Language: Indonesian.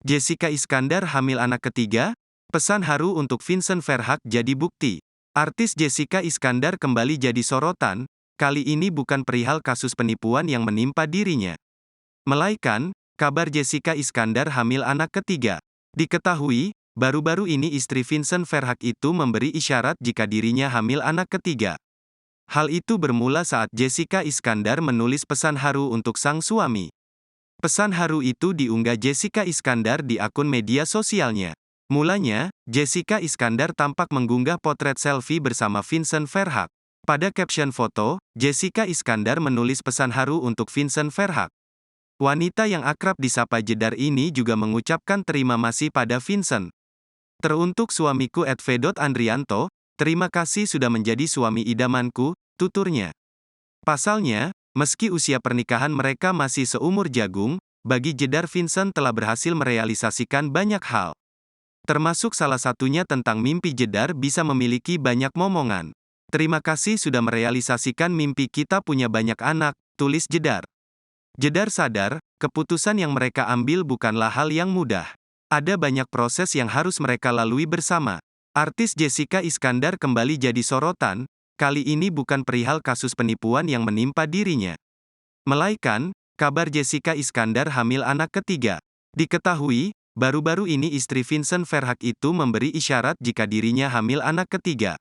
Jessica Iskandar hamil anak ketiga? Pesan haru untuk Vincent Verhaeghe jadi bukti. Artis Jessica Iskandar kembali jadi sorotan, kali ini bukan perihal kasus penipuan yang menimpa dirinya. Melainkan, kabar Jessica Iskandar hamil anak ketiga. Diketahui, baru-baru ini istri Vincent Verhaeghe itu memberi isyarat jika dirinya hamil anak ketiga. Hal itu bermula saat Jessica Iskandar menulis pesan haru untuk sang suami. Pesan haru itu diunggah Jessica Iskandar di akun media sosialnya. Mulanya, Jessica Iskandar tampak mengunggah potret selfie bersama Vincent Verhaeghe. Pada caption foto, Jessica Iskandar menulis pesan haru untuk Vincent Verhaeghe. Wanita yang akrab disapa Jedar ini juga mengucapkan terima kasih pada Vincent. Teruntuk suamiku @v.andrianto, terima kasih sudah menjadi suami idamanku, tuturnya. Pasalnya, meski usia pernikahan mereka masih seumur jagung, bagi Jedar Vincent telah berhasil merealisasikan banyak hal. Termasuk salah satunya tentang mimpi Jedar bisa memiliki banyak momongan. Terima kasih sudah merealisasikan mimpi kita punya banyak anak, tulis Jedar. Jedar sadar, keputusan yang mereka ambil bukanlah hal yang mudah. Ada banyak proses yang harus mereka lalui bersama. Artis Jessica Iskandar kembali jadi sorotan, kali ini bukan perihal kasus penipuan yang menimpa dirinya. Melainkan, kabar Jessica Iskandar hamil anak ketiga. Diketahui, baru-baru ini istri Vincent Verhaeghe itu memberi isyarat jika dirinya hamil anak ketiga.